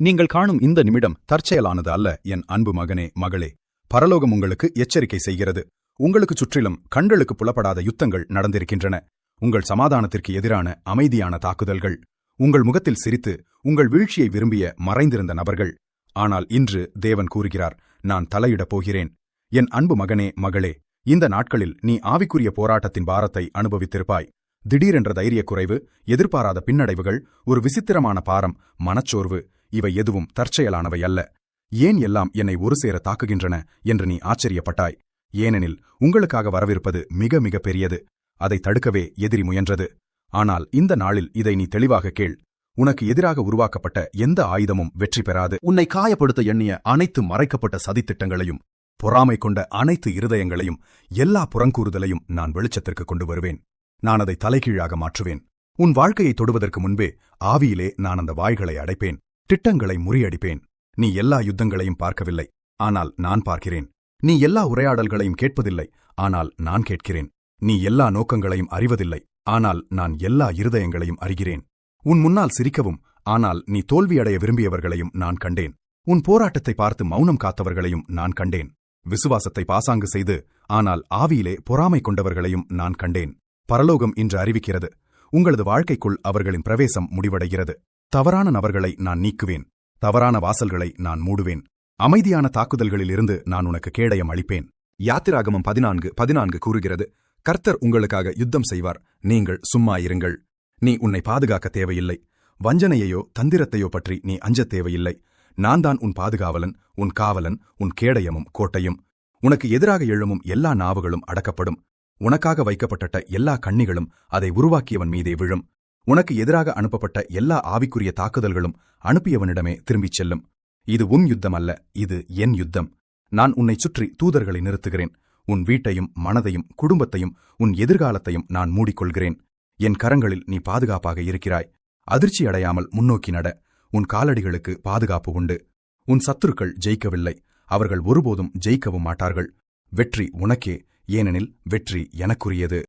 நீங்கள் காணும் இந்த நிமிடம் தற்செயலானது அல்ல என் அன்பு மகனே மகளே. பரலோகம் உங்களுக்கு எச்சரிக்கை செய்கிறது. உங்களுக்குச் சுற்றிலும் கண்களுக்கு புலப்படாத யுத்தங்கள் நடந்திருக்கின்றன. உங்கள் சமாதானத்திற்கு எதிரான அமைதியான தாக்குதல்கள். உங்கள் முகத்தில் சிரித்து உங்கள் வீழ்ச்சியை விரும்பிய மறைந்திருந்த நபர்கள். ஆனால் இன்று தேவன் கூறுகிறார், நான் தலையிடப் போகிறேன். என் அன்பு மகனே மகளே, இந்த நாட்களில் நீ ஆவிக்குரிய போராட்டத்தின் பாரத்தை அனுபவித்திருப்பாய். திடீரென்ற தைரிய குறைவு, எதிர்பாராத பின்னடைவுகள், ஒரு விசித்திரமான பாரம், மனச்சோர்வு, இவை எதுவும் தற்செயலானவை அல்ல. ஏன் எல்லாம் என்னை ஒரு சேர தாக்குகின்றன என்று நீ ஆச்சரியப்பட்டாய். ஏனெனில் உங்களுக்காக வரவிருப்பது மிக மிக பெரியது. அதை தடுக்கவே எதிரி முயன்றது. ஆனால் இந்த நாளில் இதை நீ தெளிவாக கேள். உனக்கு எதிராக உருவாக்கப்பட்ட எந்த ஆயுதமும் வெற்றி பெறாது. உன்னை காயப்படுத்த எண்ணிய அனைத்து மறைக்கப்பட்ட சதித்திட்டங்களையும், பொறாமை கொண்ட அனைத்து இருதயங்களையும், எல்லா புறங்கூறுதலையும் நான் வெளிச்சத்திற்கு கொண்டு வருவேன். நான் அதை தலைகீழாக மாற்றுவேன். உன் வாழ்க்கையை தொடுவதற்கு முன்பே ஆவியிலே நான் அந்த வாய்களை அடைப்பேன். திட்டங்களை முறியடிப்பேன். நீ எல்லா யுத்தங்களையும் பார்க்கவில்லை, ஆனால் நான் பார்க்கிறேன். நீ எல்லா உரையாடல்களையும் கேட்பதில்லை, ஆனால் நான் கேட்கிறேன். நீ எல்லா நோக்கங்களையும் அறிவதில்லை, ஆனால் நான் எல்லா இருதயங்களையும் அறிகிறேன். உன் முன்னால் சிரிக்கவும், ஆனால் நீ தோல்வியடைய விரும்பியவர்களையும் நான் கண்டேன். உன் போராட்டத்தை பார்த்து மௌனம் காத்தவர்களையும் நான் கண்டேன். விசுவாசத்தை பாசாங்கு செய்து ஆனால் ஆவியிலே பொறாமை கொண்டவர்களையும் நான் கண்டேன். பரலோகம் இன்று அறிவிக்கிறது, உங்களது வாழ்க்கைக்குள் அவர்களின் பிரவேசம் முடிவடைகிறது. தவறான நபர்களை நான் நீக்குவேன். தவறான வாசல்களை நான் மூடுவேன். அமைதியான தாக்குதல்களிலிருந்து நான் உனக்கு கேடயம் அளிப்பேன். யாத்திராகமம் 14:14 கூறுகிறது, கர்த்தர் உங்களுக்காக யுத்தம் செய்வார், நீங்கள் சும்மா இருங்கள். நீ உன்னை பாதுகாக்க தேவையில்லை. வஞ்சனையையோ தந்திரத்தையோ பற்றி நீ அஞ்சத் தேவையில்லை. நான் தான் உன் பாதுகாவலன், உன் காவலன், உன் கேடயமும் கோட்டையும். உனக்கு எதிராக எழும்பும் எல்லா நாவுகளும் அடக்கப்படும். உனக்காக வைக்கப்பட்ட எல்லா கண்ணிகளும் அதை உருவாக்கியவன் மீதே விழும். உனக்கு எதிராக அனுப்பப்பட்ட எல்லா ஆவிக்குரிய தாக்குதல்களும் அனுப்பியவனிடமே திரும்பிச் செல்லும். இது உன் யுத்தம் அல்ல, இது என் யுத்தம். நான் உன்னை சுற்றி தூதர்களை நிறுத்துகிறேன். உன் வீட்டையும் மனதையும் குடும்பத்தையும் உன் எதிர்காலத்தையும் நான் மூடிக்கொள்கிறேன். என் கரங்களில் நீ பாதுகாப்பாக இருக்கிறாய். அதிர்ச்சி அடையாமல் முன்னோக்கி நட. உன் காலடிகளுக்கு பாதுகாப்பு உண்டு. உன் சத்துருக்கள் ஜெயிக்கவில்லை. அவர்கள் ஒருபோதும் ஜெயிக்கவும் மாட்டார்கள். வெற்றி உனக்கே, ஏனெனில் வெற்றி எனக்குரியது.